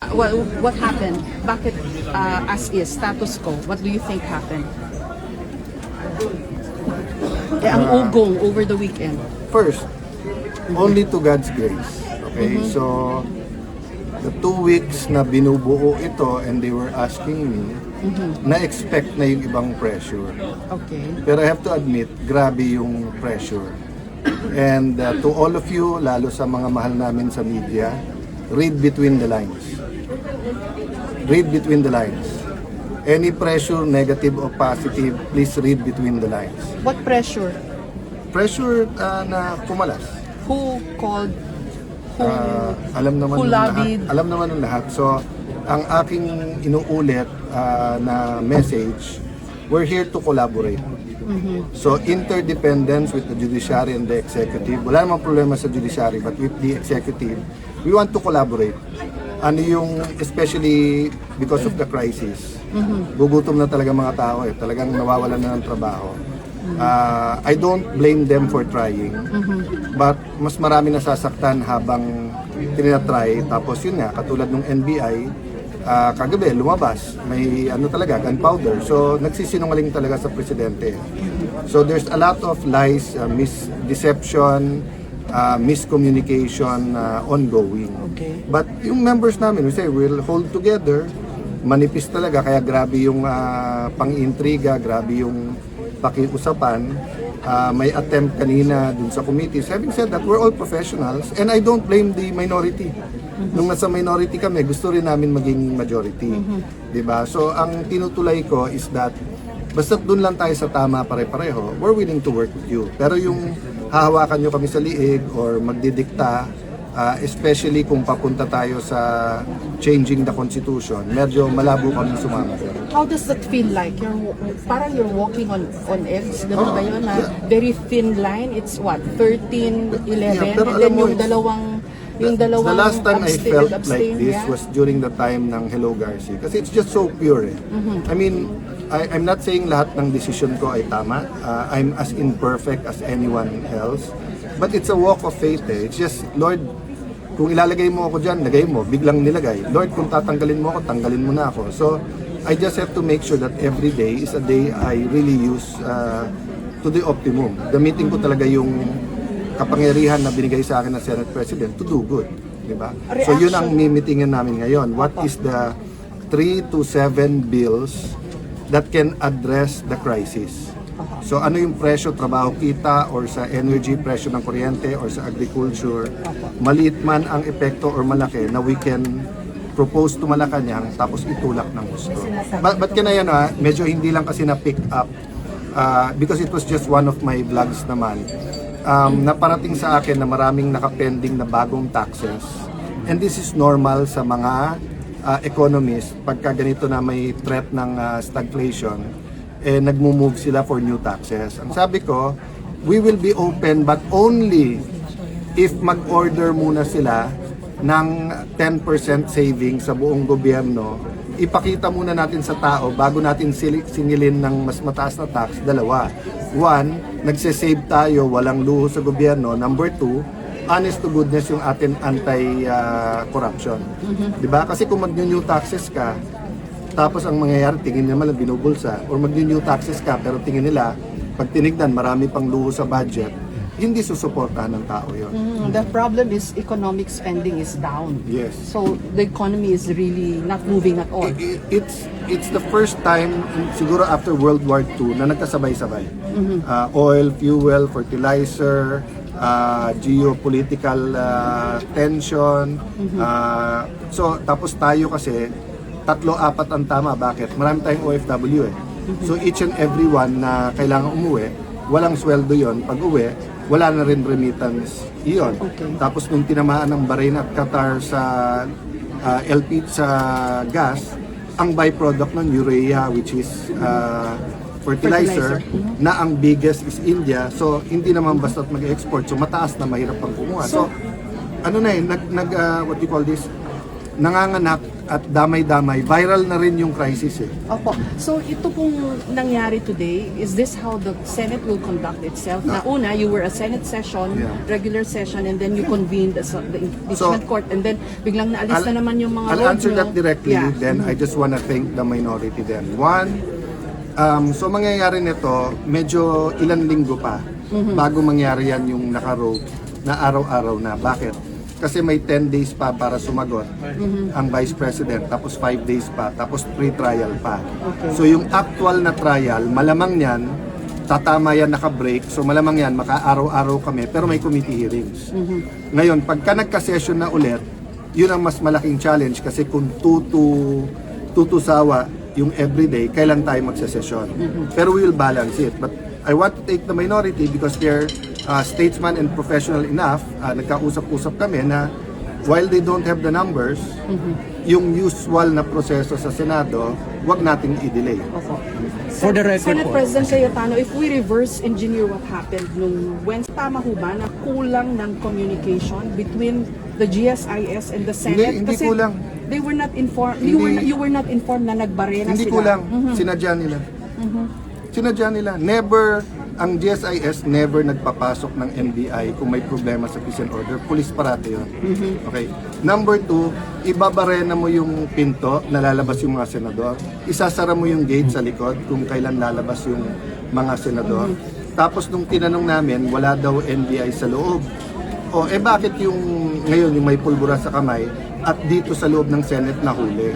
What happened? Bakit as is, status quo? What do you think happened? Ang ugong over the weekend. First, only to God's grace. Okay, so the 2 weeks na binubuo ito and they were asking me, na-expect na yung ibang pressure. Okay. Pero I have to admit, grabe yung pressure. And to all of you, lalo sa mga mahal namin sa media, read between the lines. Read between the lines. Any pressure, negative or positive, please read between the lines. What pressure? Pressure na kumalas. Who called? Who? Alam naman Who ng lahat. lobbied? Alam naman ng lahat. So, ang aking inuulit na message, we're here to collaborate. So, interdependence with the judiciary and the executive. Wala namang problema sa judiciary, but with the executive, we want to collaborate. Ano yung, especially because of the crisis, gugutom na talaga mga tao talagang nawawalan na ng trabaho. I don't blame them for trying, but mas marami nasasaktan habang tinatry. Tapos yun nga, katulad ng NBI, kagabi lumabas, may talaga, gunpowder. So nagsisinungaling talaga sa presidente. So there's a lot of lies, deception, miscommunication ongoing. Okay. But yung members namin, we say we'll hold together. Manipis talaga, kaya grabe yung pang-intriga, grabe yung pakiusapan. May attempt kanina dun sa committees. Having said that, we're all professionals and I don't blame the minority. Nung nasa minority kami, gusto rin namin maging majority. Diba? So ang tinutulay ko is that basta dun lang tayo sa tama pare-pareho, we're willing to work with you. Pero yung hahawakan nyo kami sa liig or magdidikta, especially kung papunta tayo sa changing the constitution, medyo malabo kami sumama. How does that feel like? Parang you're walking on eggs, ganun ba yun? Very thin line. It's what? 13, 11? Yeah, pero and alam then mo, yung dalawang the last time I felt like this yeah? was during the time ng Hello Garcia. Kasi it's just so pure. I mean, I'm not saying lahat ng decision ko ay tama. I'm as imperfect as anyone else. But it's a walk of faith. It's just, Lord, kung ilalagay mo ako dyan, lagay mo. Biglang nilagay. Lord, kung tatanggalin mo ako, tanggalin mo na ako. So, I just have to make sure that every day is a day I really use to the optimum. Gamitin ko talaga yung kapangyarihan na binigay sa akin ng Senate President to do good. Diba? So, yun ang mimitingin namin ngayon. What is the 3 to 7 bills that can address the crisis? So ano yung presyo, trabaho kita, or sa energy, presyo ng kuryente, or sa agriculture, maliit man ang epekto or malaki na we can propose to Malacanang tapos itulak ng gusto. But kaya medyo hindi lang kasi na-pick up because it was just one of my vlogs naman. Naparating sa akin na maraming nakapending na bagong taxes, and this is normal sa mga economists pagka ganito na may threat ng stagflation, nagmo-move sila for new taxes. Ang sabi ko, we will be open but only if mag-order muna sila ng 10% savings sa buong gobyerno. Ipakita muna natin sa tao bago natin singilin ng mas mataas na tax. Dalawa. One, nagsisave tayo, walang luho sa gobyerno. Number two, honest to goodness yung atin anti-corruption. Diba? Kasi kung mag-new taxes ka, tapos ang mangyayari, tingin naman lang binubulsa, or mag-new taxes ka, pero tingin nila, pag tinignan, marami pang luho sa budget, hindi susuportahan ng tao yun. The problem is economic spending is down. Yes. So the economy is really not moving at all. It's the first time, siguro after World War II, na nagkasabay-sabay. Oil, fuel, fertilizer, geopolitical tension. So, tapos tayo kasi, 3-4 ang tama. Bakit? Marami tayong OFW . So each and every one na kailangan umuwi, walang sweldo yon. Pag uwi, wala na rin remittance iyon. Okay. Tapos nung tinamaan ng Bahrain at Qatar sa LP sa gas, ang byproduct ng urea, which is fertilizer, na ang biggest is India. So hindi naman basta't mag-export. So mataas na, mahirap pang kumuha. So ano what do you call this? nanganganak at damay-damay. Viral na rin yung crisis eh. Opo. So ito pong nangyari today, is this how the Senate will conduct itself? Na una, you were a Senate session, Yeah. regular session, and then you convened the impeachment court, and then biglang naalis I'll- na naman yung mga I'll road answer nyo. that directly, Yeah. then I just wanna thank the minority then. One, so mangyayari nito, medyo ilang linggo pa bago mangyari yan yung naka-rogue na araw-araw na. Bakit? Kasi may 10 days pa para sumagot ang Vice President, tapos 5 days pa, tapos pre-trial pa. Okay. So yung actual na trial, malamang yan, tatama yan naka-break, so malamang yan, maka-araw-araw kami, pero may committee hearings. Ngayon, pagka nagka-session na ulit, yun ang mas malaking challenge kasi kung tutusawa yung everyday, kailan tayo magsa-session. Pero we will balance it. But I want to take the minority because they're statesman and professional enough. Nagkausap-usap kami na while they don't have the numbers, yung usual na proseso sa Senado, wag nating i-delay. Opo. For the record Senate po. President Cayetano, if we reverse engineer what happened nung Wednesday, tama ho ba na kulang ng communication between the GSIS and the Senate? Hindi kulang. They were not informed, Hindi- you were not informed na nagbarena Hindi sila. kulang. Sinadya nila. Sinadya nila. Never, ang GSIS never nagpapasok ng NBI kung may problema sa peace and order. Police parate yun. Okay. Number two, ibabarena mo yung pinto na lalabas yung mga senador. Isasara mo yung gate sa likod kung kailan lalabas yung mga senador. Tapos nung tinanong namin, wala daw NBI sa loob. O, bakit yung ngayon yung may pulbura sa kamay at dito sa loob ng Senate nahuli?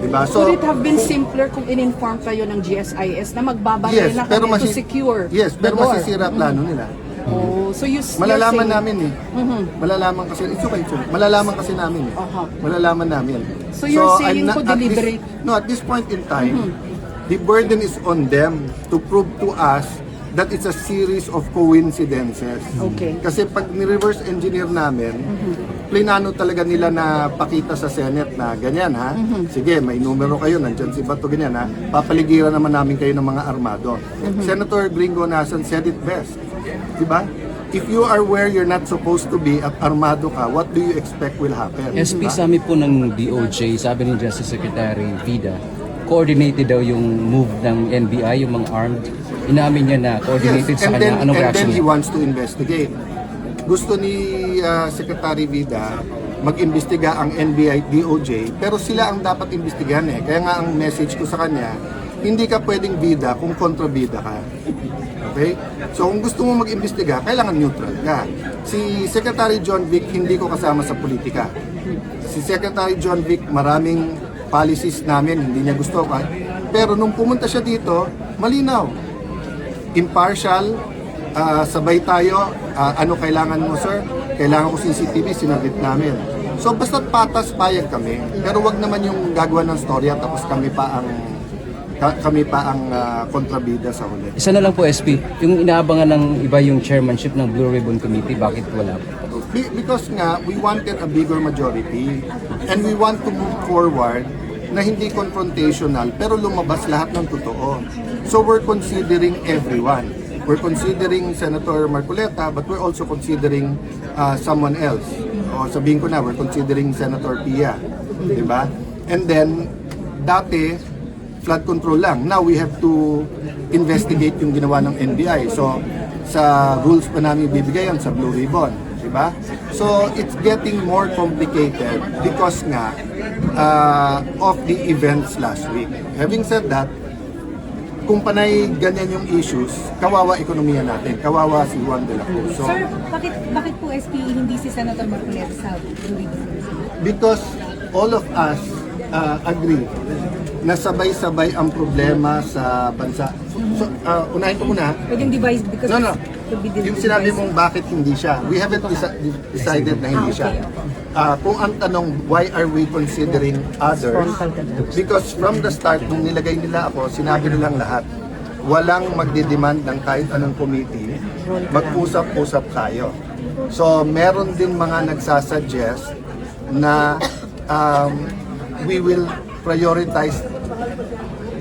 Diba? Could it have been simpler kung in-inform kayo ng GSIS na magbabarena kami to secure Yes, the pero door? masisira plano nila. Oh, so you're Malalaman saying- namin eh. Malalaman kasi, it's okay. Malalaman kasi namin eh. Aha. Malalaman namin. So you're saying I'm po at this- deliberate? No, at this point in time, the burden is on them to prove to us that it's a series of coincidences. Okay. Kasi pag ni-reverse engineer namin, plinano talaga nila na pakita sa Senate na ganyan ha. Sige, may numero kayo, nandyan si Bato, ganyan ha. Papaligiran naman namin kayo ng mga armado. Senator Gringo Nason said it best. Diba? If you are where you're not supposed to be at armado ka, what do you expect will happen? SP, Diba? sabi po ng DOJ, sabi ni Justice Secretary Vida, coordinated daw yung move ng NBI, yung mga armed. Inamin niya na coordinated sa kanya. Anong and reaction then he niya? wants to investigate. Gusto ni Secretary Vida mag-imbestiga ang NBI, DOJ, pero sila ang dapat imbestigahan eh. Kaya nga ang message ko sa kanya, hindi ka pwedeng bida kung kontrabida ka. Okay? So kung gusto mo mag-imbestiga, kailangan neutral ka. Si Secretary John Vic, hindi ko kasama sa politika. Si Secretary John Vic, maraming policies namin, hindi niya gusto ka. Pero nung pumunta siya dito, malinaw. Impartial, sabay tayo, ano kailangan mo sir? Kailangan ko CCTV, sinabit namin. So basta't patas, payag kami. Pero wag naman yung gagawa ng storya tapos kami pa ang kontrabida sa huli. Isa na lang po, SP, yung inaabangan ng iba yung chairmanship ng Blue Ribbon Committee, bakit wala po? Because nga, we wanted a bigger majority and we want to move forward na hindi confrontational pero lumabas lahat ng totoo. So we're considering everyone. We're considering Senator Marcoleta but we're also considering someone else. O sabihin ko na, we're considering Senator Pia. Diba? And then, dati, flood control lang. Now we have to investigate yung ginawa ng NBI. So, sa rules pa namin bibigay yan sa Blue Ribbon. Diba? So, it's getting more complicated because nga of the events last week. Having said that, kung panay ganyan yung issues, kawawa ekonomiya natin, kawawa si Juan de la Cruz. So, Sir, bakit po SP hindi si Senator Marcoleta sa Blue Ribbon? because all of us agree na sabay-sabay ang problema sa bansa. So, unahin ko muna. Pwedeng device because No. it could be Yung sinabi mong bakit hindi siya, we haven't decided na hindi siya. Kung ang tanong, why are we considering others? Because from the start, nung nilagay nila ako, sinabi nilang lahat, walang magdidemand ng kahit anong committee, mag-usap-usap tayo. So, meron din mga nagsasuggest na we will prioritize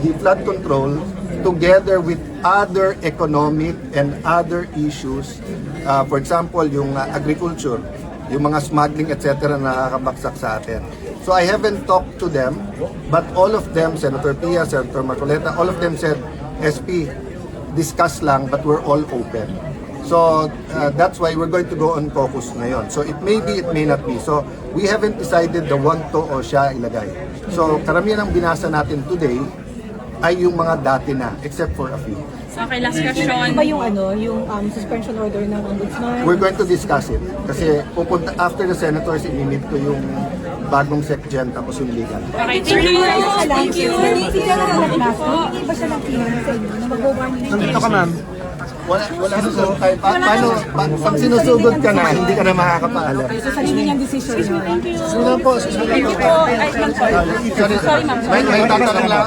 the flood control together with other economic and other issues. For example, yung agriculture, yung mga smuggling, etc. na nakakabaksak sa atin. So I haven't talked to them, but all of them, Senator Pia, Senator Marcoleta, all of them said, SP, discuss lang, but we're all open. So that's why we're going to go on caucus ngayon. So it may be, it may not be. So we haven't decided the one to o siya ilagay. So karamihan ng binasa natin today ay yung mga dati na, except for a few. Okay, last question. Iba yung yung suspension order ng ombudsman. We're going to discuss it. Kasi pupunta, after the senators, i-meet ko yung bagong SecGen tapos yung legal. Okay, thank you. Thank you. Hindi siya hindi ba siya nag-clearance sa inyo na mag-warning? Nandito ka, ma'am. Wala susunod tayo. Paano, pag sinusugod ka na, hindi ka na makakapaalam. Sa sarili niyang decision. Susunod po, Thank you po. Ay, ma'am, sorry. Sorry, ma'am. May tatanong lang.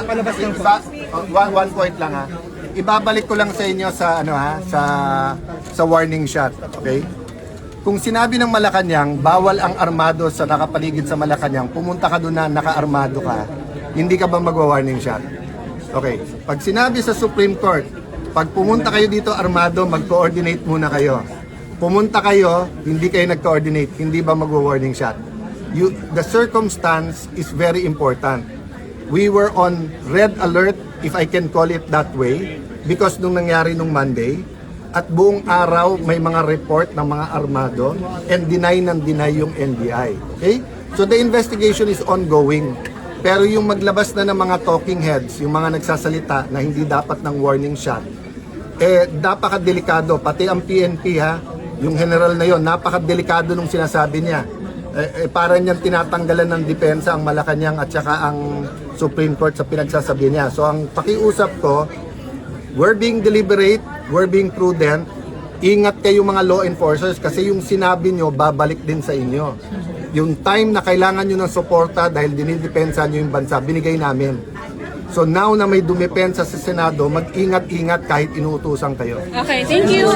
One point lang ha. Ibabalik ko lang sa inyo sa sa warning shot, okay? Kung sinabi ng Malacanang, bawal ang armado sa nakapaligid sa Malacanang, pumunta ka doon na naka-armado ka, hindi ka ba magwa-warning shot? Okay. Pag sinabi sa Supreme Court, pag pumunta kayo dito armado, mag-coordinate muna kayo. Pumunta kayo, hindi kayo nag-coordinate, hindi ba magwa-warning shot? The circumstance is very important. We were on red alert, if I can call it that way, because nung nangyari nung Monday, at buong araw may mga report ng mga armado and deny yung NBI. Okay? So the investigation is ongoing. Pero yung maglabas na ng mga talking heads, yung mga nagsasalita na hindi dapat ng warning shot, napakadelikado. Pati ang PNP ha, yung general na yon, napakadelikado nung sinasabi niya. Para niyang tinatanggalan ng depensa ang Malacanang at saka ang Supreme Court sa pinagsasabi niya. So ang pakiusap ko, we're being deliberate, we're being prudent. Ingat kayo mga law enforcers kasi yung sinabi nyo, babalik din sa inyo. Yung time na kailangan nyo ng suporta dahil dinidepensa nyo yung bansa, binigay namin. So now na may dumepensa sa Senado, mag-ingat-ingat kahit inuutusan kayo. Okay, thank you.